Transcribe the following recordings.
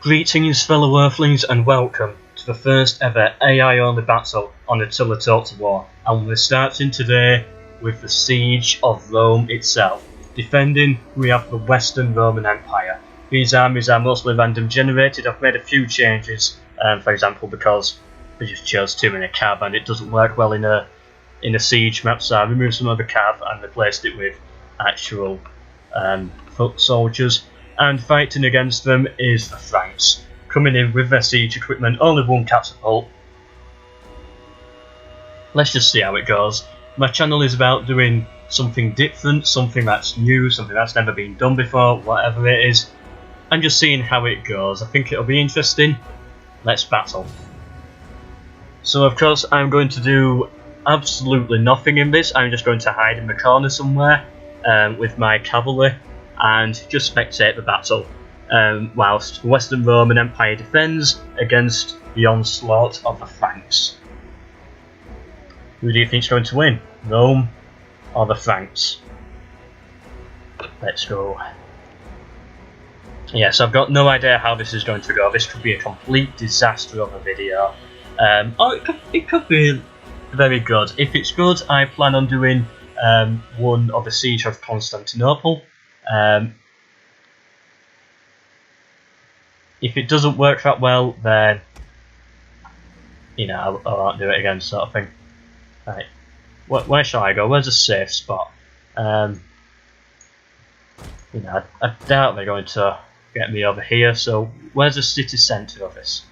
Greetings fellow earthlings and welcome to the first ever AI only battle on Attila Total War, and we're starting today with the siege of Rome itself. Defending, we have the Western Roman Empire. These armies are mostly random generated. I've made a few changes, for example because we just chose too many cav and it doesn't work well in a siege map, so I removed some of the cav and replaced it with actual foot soldiers. And fighting against them is the Franks, coming in with their siege equipment, only one catapult. Let's just see how it goes. My channel is about doing something different, something that's new, something that's never been done before, whatever it is, and just seeing how it goes. I think it'll be interesting. Let's battle. So of course I'm going to do absolutely nothing in this. I'm just going to hide in the corner somewhere with my cavalry and just spectate the battle, whilst the Western Roman Empire defends against the onslaught of the Franks. Who do you think's going to win? Rome or the Franks? Let's go. Yes, I've got no idea how this is going to go. This could be a complete disaster of a video. Or it could be very good. If it's good, I plan on doing one of the siege of Constantinople. If it doesn't work that well, then you know I won't do it again, sort of thing. Right, where shall I go? Where's a safe spot? You know, I doubt they're going to get me over here. So where's the city centre of this?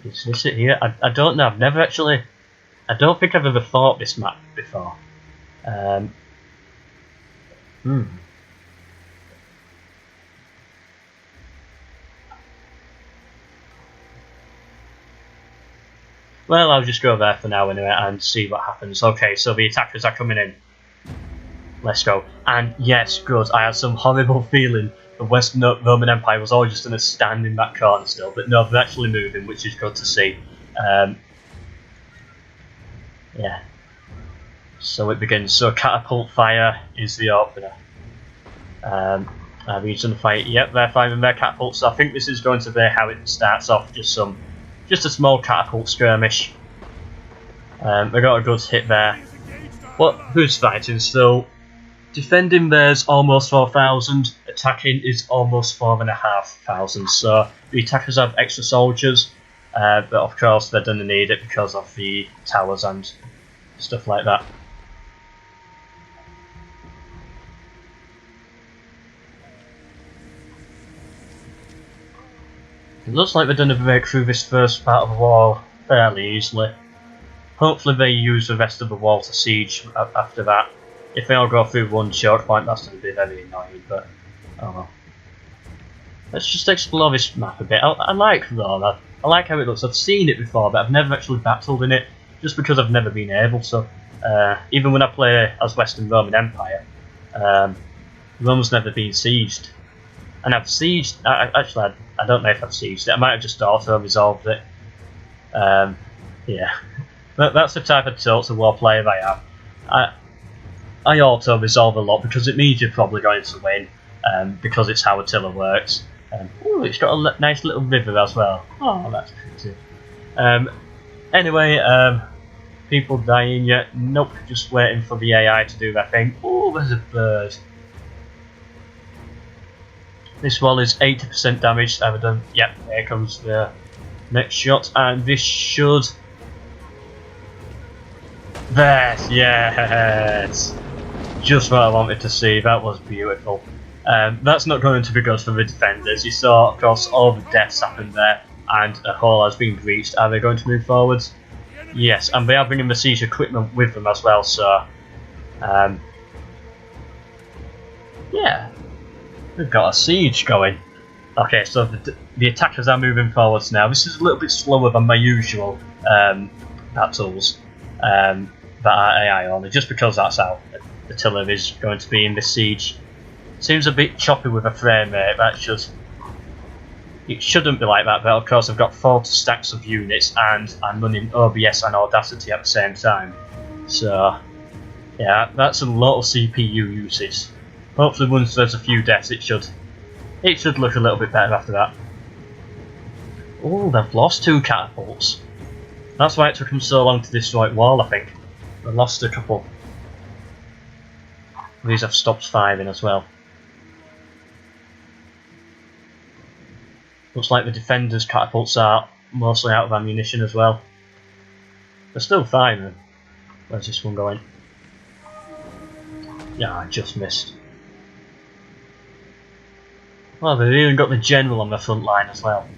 Is this it here? I don't know. I've never actually. I don't think I've ever fought this map before. Well, I'll just go there for now anyway and see what happens. Okay, so the attackers are coming in. Let's go. And yes, good. I had some horrible feeling the Western Roman Empire was all just going to stand in that corner still, but no, they're actually moving, which is good to see. Yeah. So it begins. So catapult fire is the opener. Region fight. Yep, they're firing their catapults. So I think this is going to be how it starts off. Just a small catapult skirmish. They got a good hit there. Who's fighting still? Defending there's almost 4,000. Attacking is almost 4,500. So the attackers have extra soldiers, but of course they're going to need it because of the towers and stuff like that. It looks like they're going to break through this first part of the wall fairly easily. Hopefully they use the rest of the wall to siege after that. If they all go through one choke point, that's going to be very annoying, but oh well. Let's just explore this map a bit. I like Rome. I like how it looks. I've seen it before, but I've never actually battled in it, just because I've never been able to. Even when I play as Western Roman Empire, Rome's never been sieged. And I've sieged. Actually, I don't know if I've sieged it. I might have just auto-resolved it. Yeah, that's the type of Total War player I am. I auto-resolve a lot because it means you're probably going to win, because it's how Attila works. Ooh, it's got a nice little river as well. Oh, that's pretty. Anyway, people dying yet? Nope, just waiting for the AI to do their thing. Oh, there's a bird. This wall is 80% damaged. I've done. Yep, here comes the next shot, and this should. There, yes, just what I wanted to see. That was beautiful. That's not going to be good for the defenders. You saw, of course, all the deaths happened there, and a hole has been breached. Are they going to move forwards? Yes, and they are bringing the siege equipment with them as well. So, yeah. We've got a siege going. Okay, so the attackers are moving forwards now. This is a little bit slower than my usual battles that are AI only, just because that's how Attila is going to be in this siege. Seems a bit choppy with a frame rate. It shouldn't be like that, but of course I've got 40 stacks of units and I'm running OBS and Audacity at the same time. So yeah, that's a lot of CPU usage. Hopefully once there's a few deaths it should look a little bit better after that. Oh, they've lost 2 catapults. That's why it took them so long to destroy wall, I think. They lost a couple. These have stopped firing as well. Looks like the defenders' catapults are mostly out of ammunition as well. They're still firing. Where's this one going? Yeah, I just missed. Well, they've even got the general on the front line as well.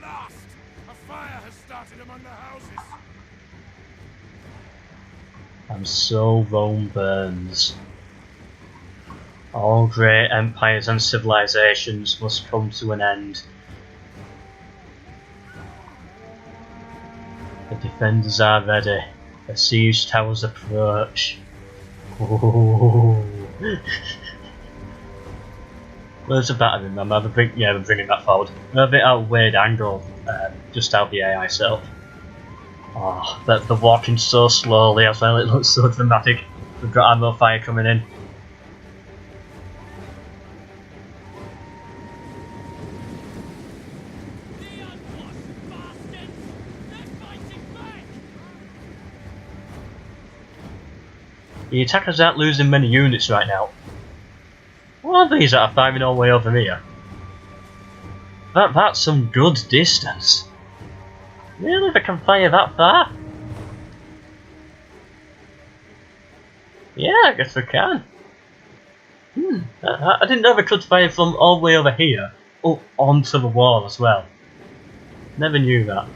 Blast! A fire has started among the houses. And so Rome burns. All great empires and civilizations must come to an end. The defenders are ready. The siege towers approach. Oh. Where's the battering ram? We're bringing that forward. We're a bit out of weird angle, just out the AI self. Oh, they're walking so slowly as well, it looks so dramatic. We've got ammo fire coming in. The attackers aren't losing many units right now. What are these that are firing all the way over here? That's some good distance. Really, they can fire that far? Yeah, I guess they can. I didn't know they could fire from all the way over here up onto the wall as well. Never knew that.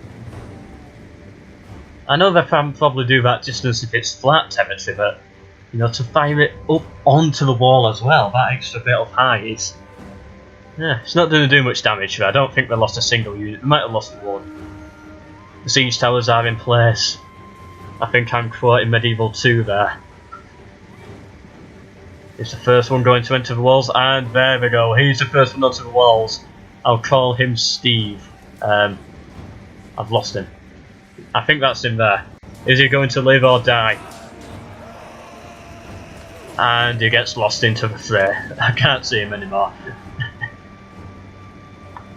I know they can probably do that distance if it's flat territory, but you know, to fire it up onto the wall as well, that extra bit of height is... Yeah, it's not going to do much damage, but I don't think they lost a single unit. They might have lost one. The siege towers are in place. I think I'm quoting Medieval 2 there. It's the first one going to enter the walls, and there we go. He's the first one onto the walls. I'll call him Steve. I've lost him. I think that's him there. Is he going to live or die? And he gets lost into the fray. I can't see him anymore.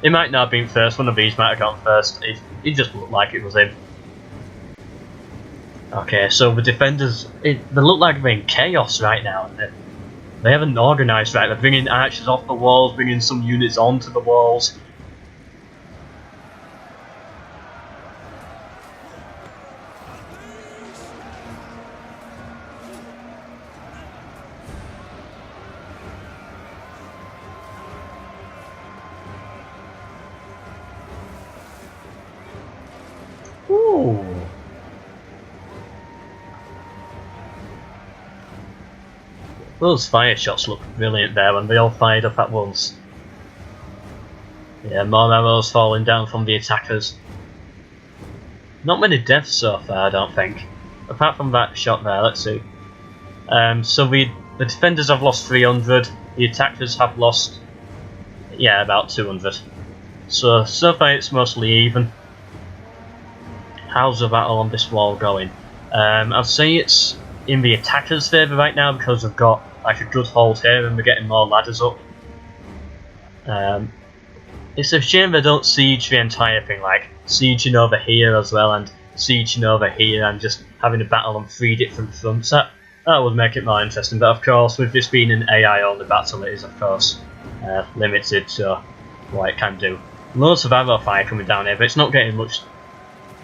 He might not have been first, one of these might have gone first. It just looked like it was him. Okay, so the defenders, they look like they're in chaos right now. They haven't organised right. They're bringing archers off the walls, bringing some units onto the walls. Ooh. Those fire shots look brilliant there when they all fired up at once. Yeah, more arrows falling down from the attackers. Not many deaths so far, I don't think. Apart from that shot there, let's see. So the defenders have lost 300, the attackers have lost, yeah, about 200. So far it's mostly even. How's the battle on this wall going? I'd say it's in the attackers' favour right now because they've got like a good hold here and we're getting more ladders up. It's a shame they don't siege the entire thing, like sieging over here as well and sieging over here and just having a battle on 3 different fronts. That would make it more interesting, but of course with this being an AI only battle it is of course limited to what it can do. Loads of arrow fire coming down here, but it's not getting much.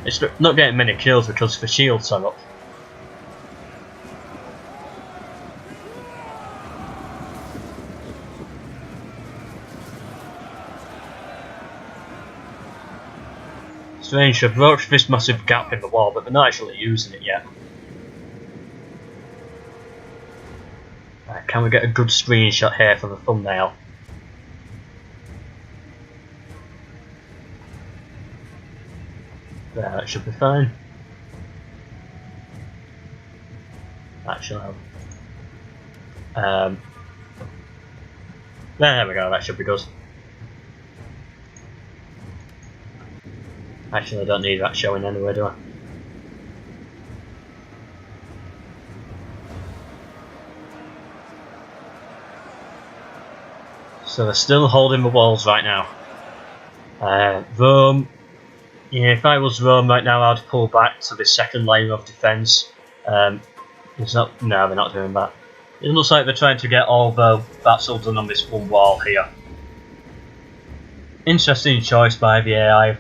It's not getting many kills because the shields are up. Strange, they've broached this massive gap in the wall, but they're not actually using it yet. Right, can we get a good screenshot here for the thumbnail? There, that should be fine. Actually, there we go, that should be good. Actually, I don't need that showing anyway, do I? So they're still holding the walls right now. Rome, yeah, if I was Rome right now, I'd pull back to the second layer of defence. It's not, no, they're not doing that. It looks like they're trying to get all the battle done on this one wall here. Interesting choice by the AI.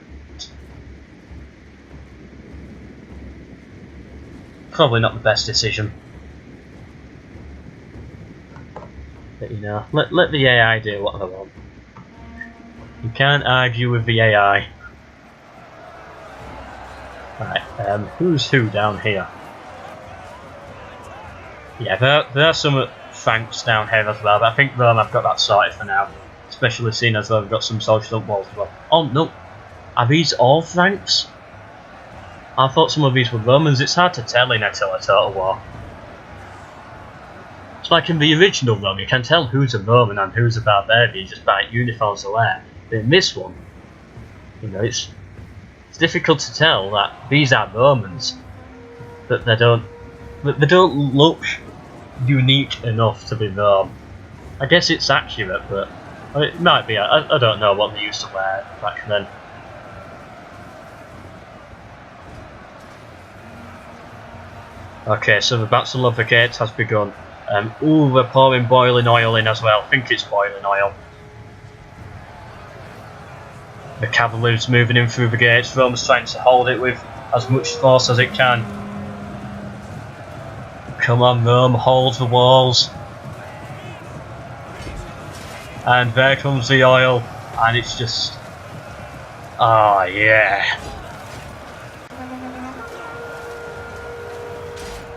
Probably not the best decision. But you know, let the AI do what they want. You can't argue with the AI. Right, who's who down here? Yeah, there are some Franks down here as well, but I think Rome have got that sorted for now. Especially seeing as though they've got some social walls as well. Oh no, are these all Franks? I thought some of these were Romans. It's hard to tell in Attila Total War. It's like in the original Rome, you can tell who's a Roman and who's a barbarian just by uniforms they wear. But in this one, you know, it's difficult to tell that these are Romans, that they don't look unique enough to be Rome. I guess it's accurate, but it might be. I don't know what they used to wear back then. Okay, so the Battle of the Gates has begun. Ooh, we're pouring boiling oil in as well. I think it's boiling oil. The cavalry's moving in through the gates. Rome's trying to hold it with as much force as it can. Come on, Rome, hold the walls. And there comes the oil, and it's just... ah, yeah.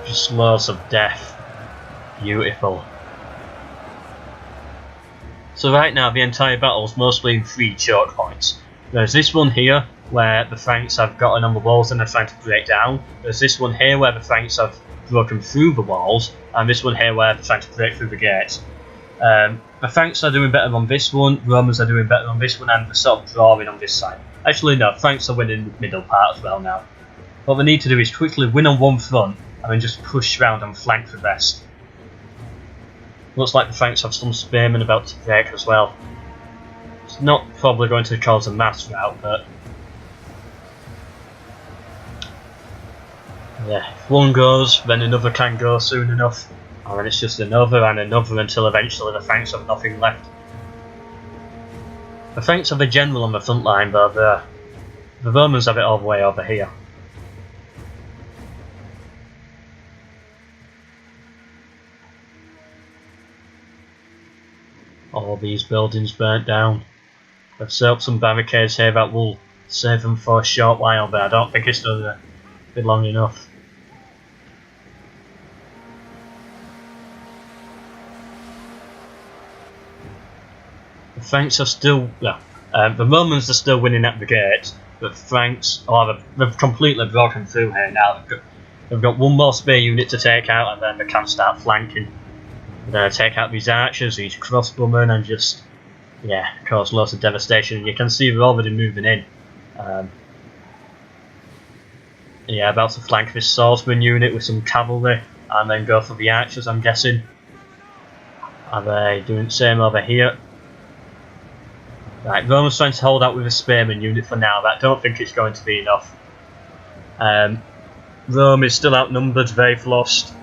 Just loads of death. Beautiful. So right now the entire battle is mostly in 3 choke points. There's this one here where the Franks have gotten on the walls and they're trying to break down. There's this one here where the Franks have broken through the walls, and this one here where they're trying to break through the gates. The Franks are doing better on this one, Romans are doing better on this one, and they're sort of drawing on this side. Actually no, Franks are winning the middle part as well now. What they need to do is quickly win on one front and then just push round and flank the rest. Looks like the Franks have some spearmen about to break as well. It's not probably going to cause a mass rout, but yeah, if one goes, then another can go soon enough, and then it's just another and another until eventually the Franks have nothing left. The Franks have a general on the front line, but the Romans have it all the way over here. All these buildings burnt down. They've set up some barricades here that will save them for a short while, but I don't think it's going to be long enough. The Franks are still, the Romans are still winning at the gate, but the Franks, they've completely broken through here now. They've got one more spear unit to take out, and then they can start flanking. They're going to take out these archers, these crossbowmen, and just, yeah, cause lots of devastation. And you can see they're already moving in. Yeah, about to flank this swordsman unit with some cavalry, and then go for the archers, I'm guessing. Are they doing the same over here? Right, Rome's trying to hold out with a spearman unit for now, but I don't think it's going to be enough. Rome is still outnumbered, they've lost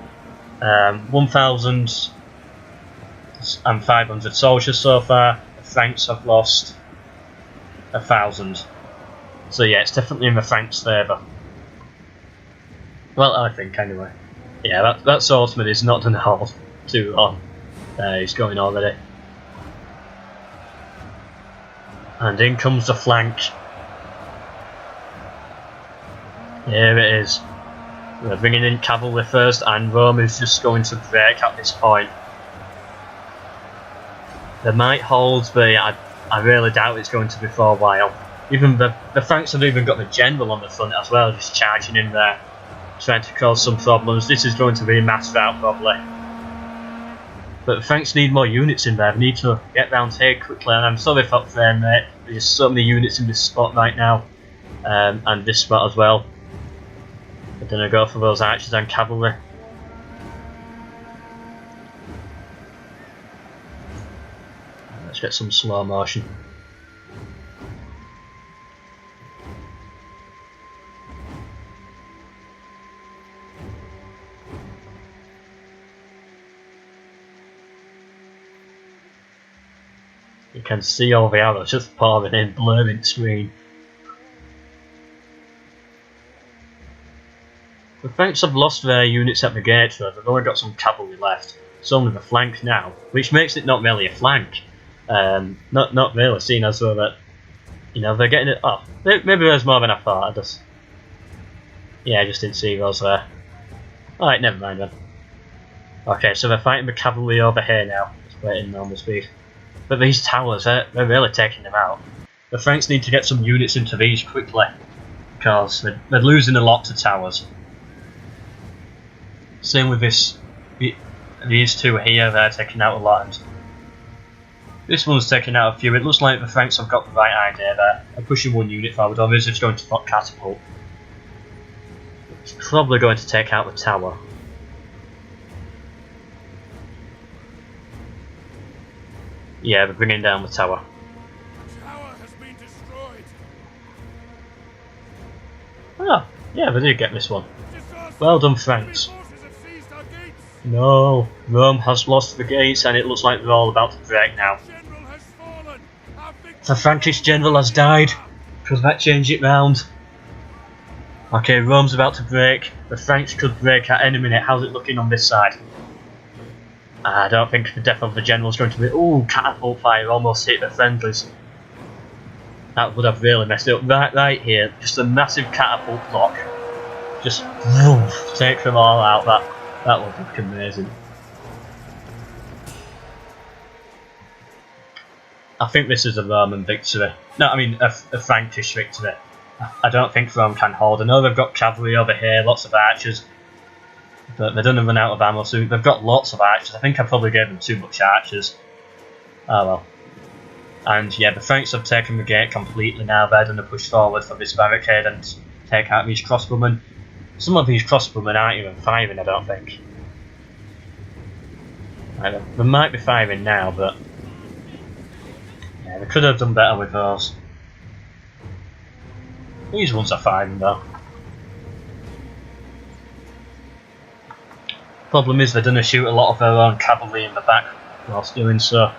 1,500 soldiers so far. The Franks have lost 1,000. So yeah, it's definitely in the Franks' favour. Well, I think anyway. Yeah, that swordsman is not done hold too long. He's going already. And in comes the flank. Here it is. We're bringing in cavalry first, and Rome is just going to break at this point. They might hold, but I really doubt it's going to be for a while. Even the Franks have even got the general on the front as well, just charging in there, trying to cause some problems. This is going to be a mass rout probably. But the Franks need more units in there. They need to get round here quickly, and I'm sorry for frame mate. There's so many units in this spot right now, and this spot as well. They're going to go for those archers and cavalry. Let's get some slow motion. You can see all the arrows just pouring in, blurring the screen. The Franks have lost their units at the gate though, they've only got some cavalry left. It's only the flank now, which makes it not really a flank. Not really, seen as though that, you know, they're getting it. Oh, maybe there's more than I thought. I just didn't see those there. Alright, never mind then. Okay, so they're fighting the cavalry over here now. Just waiting normal speed. But these towers, they're really taking them out. The Franks need to get some units into these quickly, because they're losing a lot to towers. Same with these two here, they're taking out a lot, and this one's taking out a few. It looks like the Franks have got the right idea there. They're pushing one unit forward, or is just going to catapult. It's probably going to take out the tower. Yeah, we're bringing down the tower. The tower has been destroyed. Oh, yeah, they did get this one. Well done, Franks. Forces have seized our gates. No, Rome has lost the gates and it looks like they're all about to break now. General has fallen. Our victory. The Frankish general has died. Could that change it round? Okay, Rome's about to break. The Franks could break at any minute. How's it looking on this side? I don't think the death of the general is going to be. Ooh, catapult fire almost hit the friendlies. That would have really messed it up. Right here, just a massive catapult block. Just take them all out. That would look amazing. I think this is a Roman victory. No, I mean a Frankish victory. I don't think Rome can hold. I know they've got cavalry over here, lots of archers. But they're going to run out of ammo soon. They've got lots of archers. I think I probably gave them too much archers. Oh well. And yeah, the Franks have taken the gate completely now. They're going to push forward for this barricade and take out these crossbowmen. Some of these crossbowmen aren't even firing, I don't think. They might be firing now, but yeah, they could have done better with those. These ones are firing though. Problem is they're going to shoot a lot of their own cavalry in the back whilst doing so.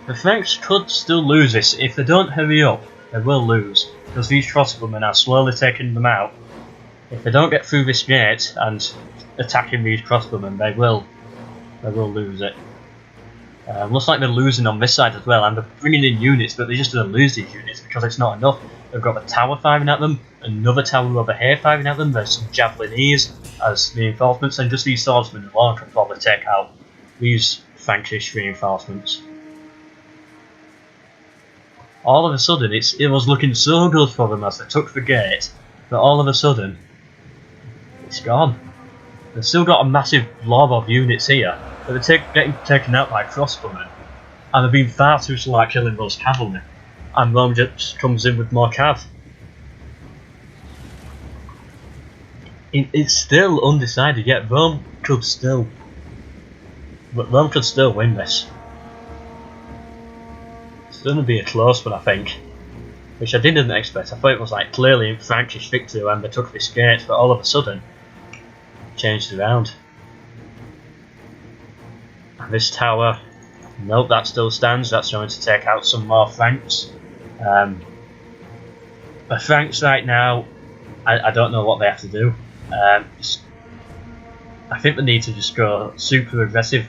The Franks could still lose this. If they don't hurry up, they will lose, because these crossbowmen are slowly taking them out. If they don't get through this gate and attacking these crossbowmen, they will lose it. Looks like they're losing on this side as well, and they're bringing in units, but they're just going to lose these units because it's not enough. They've got the tower firing at them, another tower over here firing at them, there's some javeliniers as reinforcements, and just these swordsmen alone can probably take out these Frankish reinforcements. All of a sudden, it was looking so good for them as they took the gate, but all of a sudden, it's gone. They've still got a massive blob of units here, but they're getting taken out by crossbowmen, and they've been far too slow at killing those cavalry, and Rome just comes in with more cav. It's still undecided yet. Rome could still win this. It's going to be a close one, I think, which I didn't expect. I thought it was like clearly a Frankish victory when they took this gate, but all of a sudden changed around. And this tower, nope, that still stands. That's going to take out some more Franks. The Franks right now, I don't know what they have to do. I think they need to just go super aggressive.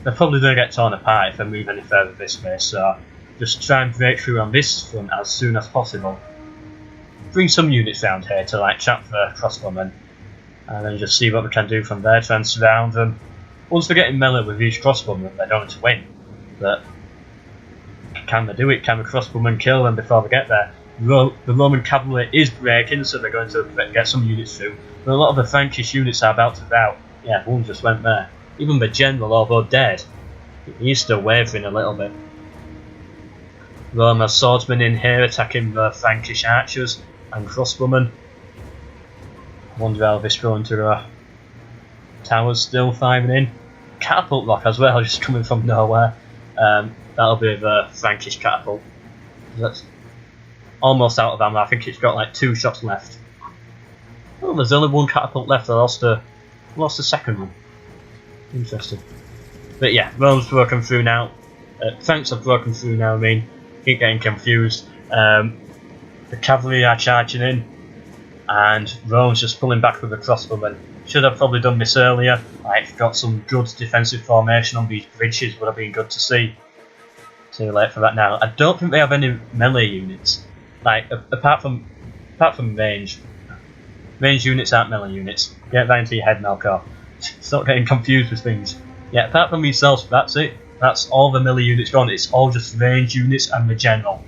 They're probably going to get torn apart if they move any further this way, so just try and break through on this front as soon as possible. Bring some units round here to like trap the crossbowmen, and then just see what we can do from there, try and surround them. Once they're getting melee with these crossbowmen, they're going to win, but can they do it? Can the crossbowmen kill them before they get there? The Roman cavalry is breaking, so they're going to get some units through, but a lot of the Frankish units are about to rout. Yeah, one just went there. Even the general, although dead, he's still wavering a little bit. Rome has swordsmen in here attacking the Frankish archers and crossbowmen. Wonder how this going to towers still firing in. Catapult rock as well, just coming from nowhere. That'll be the Frankish catapult. That's almost out of ammo. I think it's got like 2 shots left. Oh, there's only 1 catapult left. I lost the second one. Interesting. But yeah, Rome's broken through now. Franks have broken through now. I mean, keep getting confused. The cavalry are charging in, and Rome's just pulling back with the crossbowmen. Should have probably done this earlier. I've got some good defensive formation on these bridges. Would have been good to see. Too late for that now. I don't think they have any melee units. Like apart from range units aren't melee units. Get that into your head, Melkor. Stop getting confused with things. Yeah, apart from yourselves, that's it. That's all the melee units gone. It's all just range units and the general.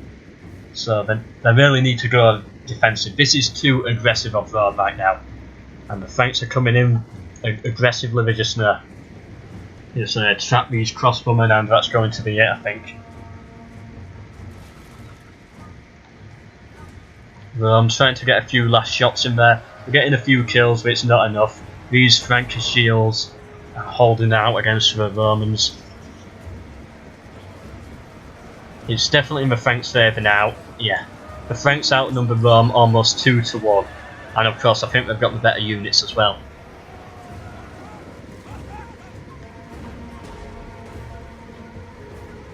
So they really need to go defensive. This is too aggressive of Rome right now. And the Franks are coming in aggressively. They're just gonna trap these crossbowmen, and that's going to be it, I think. Rome's trying to get a few last shots in there. We're getting a few kills, but it's not enough. These Frankish shields are holding out against the Romans. It's definitely in the Franks' favour now. Yeah, the Franks outnumber Rome almost 2 to 1, and of course I think they've got the better units as well.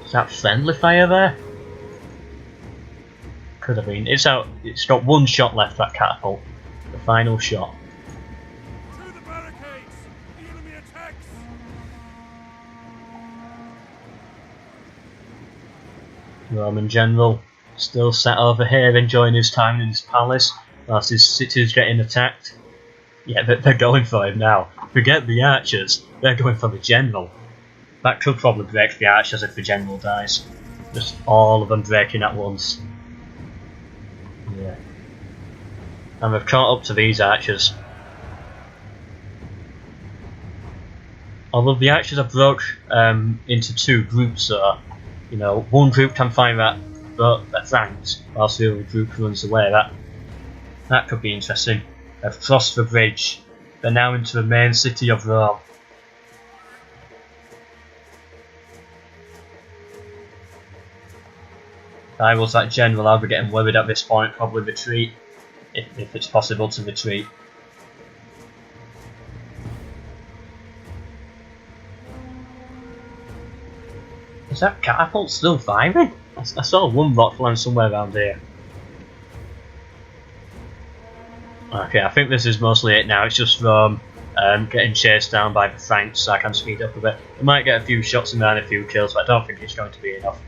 Is that friendly fire there? Could have been. It's out. It's got 1 shot left. That catapult, the final shot. To the barricades! The enemy attacks! Roman general still sat over here enjoying his time in his palace whilst his city's getting attacked. Yeah, they're going for him now. Forget the archers, they're going for the general. That could probably break the archers if the general dies. Just all of them breaking at once. Yeah. And we've caught up to these archers. Although the archers are broke into 2 groups, so you know, one group can fire at the Franks whilst the other group runs away. That could be interesting. They've crossed the bridge. They're now into the main city of Rome. If I was that general, I'd be getting worried at this point. Probably retreat, if it's possible to retreat. Is that catapult still firing? I saw 1 rock land somewhere around here. Okay, I think this is mostly it now. It's just Rome getting chased down by the Franks, so I can speed up a bit. I might get a few shots in there and a few kills, but I don't think it's going to be enough.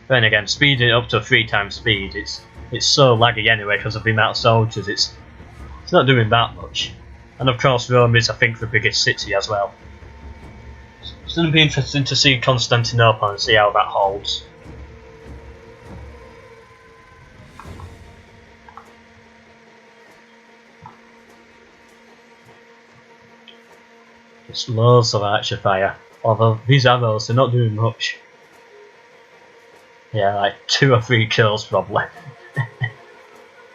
Then again, speeding it up to 3 times speed, it's so laggy anyway because of the amount of soldiers. It's not doing that much. And of course, Rome is, I think, the biggest city as well. It's going to be interesting to see Constantinople and see how that holds. It's loads of archer fire, although these arrows, they're not doing much. Yeah, like 2 or 3 kills probably.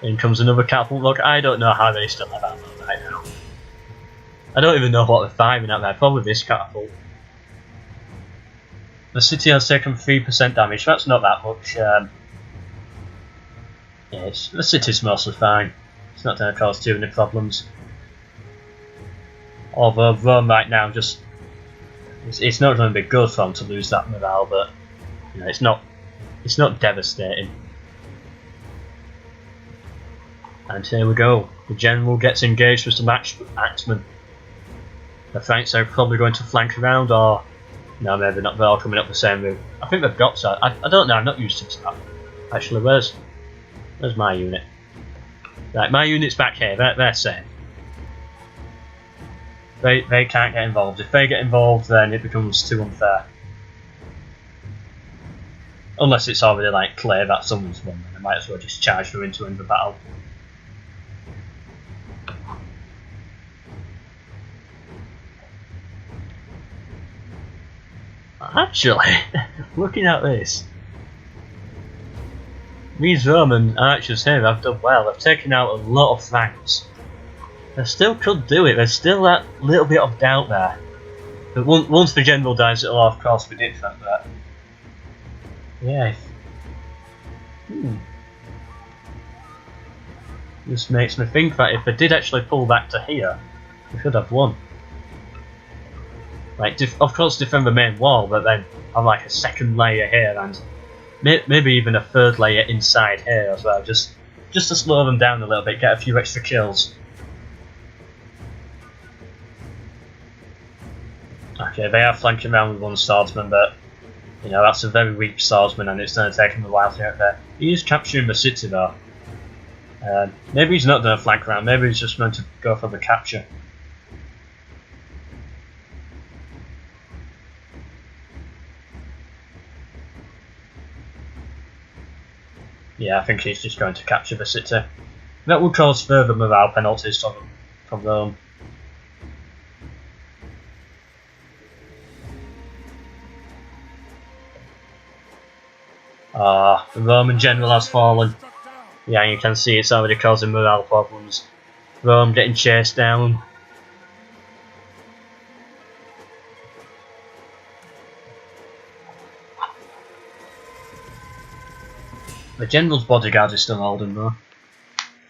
In comes another catapult. Look, I don't know how they still have ammo right now. I don't even know what they're firing at there, probably this catapult. The city has taken 3% damage, that's not that much. Yeah, the city's mostly fine. It's not going to cause too many problems. Although Rome right now it's not going to be good for them to lose that morale, but you know, it's not devastating. And here we go. The general gets engaged with some axemen. The Franks are probably going to flank around, or no, maybe not. They're all coming up the same route. I think they've got to. I don't know. I'm not used to that. Actually, where's my unit? Right, my unit's back here. They're safe. They can't get involved. If they get involved, then it becomes too unfair. Unless it's already like clear that someone's won, then I might as well just charge them into the battle. Actually, looking at this, these Roman archers here have done well. They've taken out a lot of Franks. They still could do it. There's still that little bit of doubt there. But once the general dies, it'll of course be different. But yeah, this makes me think that if they did actually pull back to here, we could have won. Like, of course, defend the main wall, but then have like a second layer here and maybe even a third layer inside here as well, just to slow them down a little bit, get a few extra kills. Okay, they are flanking around with one swordsman, but you know that's a very weak swordsman, and it's going to take him a while to get there. He is capturing the city though. Maybe he's not going to flank around. Maybe he's just going to go for the capture. Yeah, I think he's just going to capture the city. That will cause further morale penalties from Rome. Ah, the Roman general has fallen. Yeah, you can see it's already causing morale problems. Rome getting chased down. The general's bodyguard is still holding though.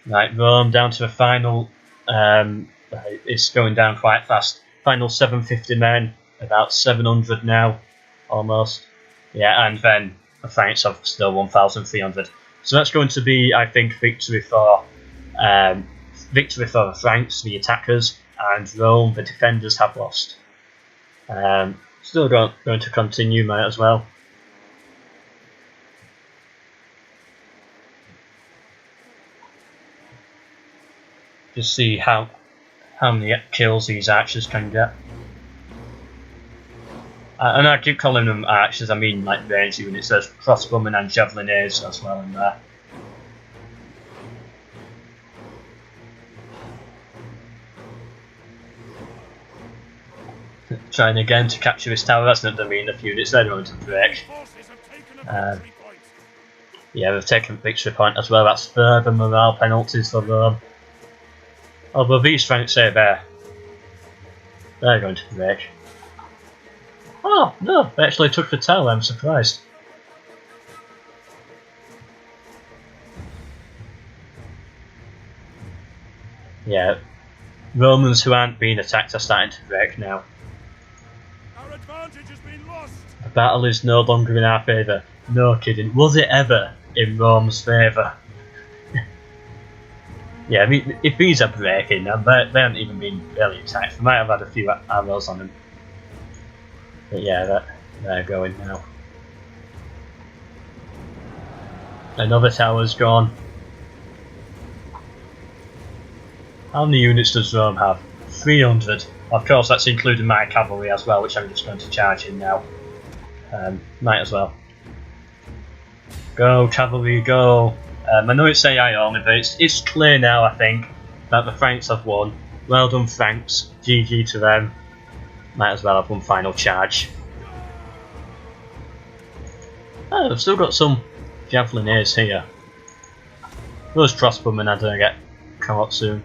Right, Rome down to the final. It's going down quite fast. Final 750 men, about 700 now, almost. Yeah, and then the Franks have still 1,300. So that's going to be, I think, victory for the Franks, the attackers, and Rome, the defenders, have lost. Still going to continue, might as well. Just see how many kills these archers can get. And I keep calling them archers, I mean like range units. There's crossbowmen and javeliniers as well in there. Trying again to capture this tower. That's not going to be enough units. They're going to break. Yeah, they've taken victory point as well. That's further morale penalties for them. Although these Franks say they're going to break. Oh no, they actually took the tower. I'm surprised. Yeah, Romans who aren't being attacked are starting to break now. Our advantage has been lost. The battle is no longer in our favour. No kidding. Was it ever in Rome's favour? Yeah, I mean, if these are breaking, and they haven't even been really attacked, they might have had a few arrows on them. But yeah, they're going now. Another tower's gone. How many units does Rome have? 300. Of course, that's including my cavalry as well, which I'm just going to charge in now. Might as well. Go, cavalry, go! I know it's AI only, but it's clear now, I think, that the Franks have won. Well done, Franks. GG to them. Might as well have one final charge. Oh, I've still got some javelineers here. Those crossbowmen are going to get come up soon.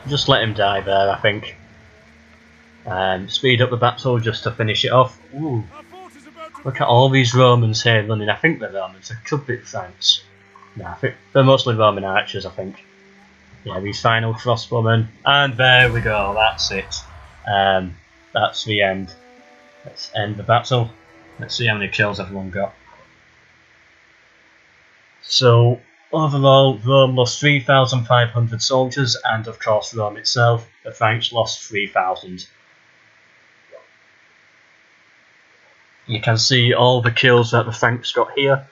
Just let him die there, I think. Speed up the battle just to finish it off. Ooh. Look at all these Romans here running. I think they're Romans. They could be Franks. No, I think they're mostly Roman archers, I think. Yeah, these final crossbowmen. And there we go, that's it. That's the end. Let's end the battle. Let's see how many kills everyone got. So, overall, Rome lost 3,500 soldiers, and of course Rome itself, the Franks lost 3,000. You can see all the kills that the Franks got here.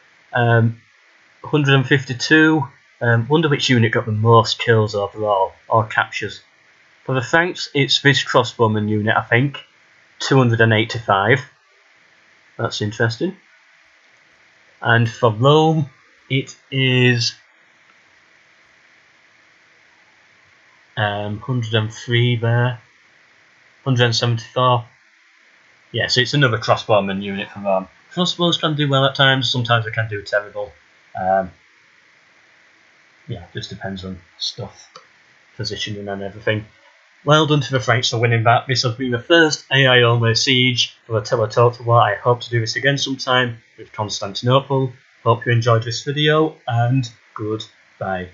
152. Wonder which unit got the most kills overall, or captures. For the Franks, it's this crossbowman unit, I think. 285. That's interesting. And for Rome, it is 103 there. 174. Yeah, so it's another crossbowman unit for Rome. Crossbows can do well at times, sometimes they can do terrible. Yeah, just depends on stuff, positioning and everything. Well done to the Franks for winning that. This has been the first AI only siege for Attila Total War. I hope to do this again sometime with Constantinople. Hope you enjoyed this video, and goodbye.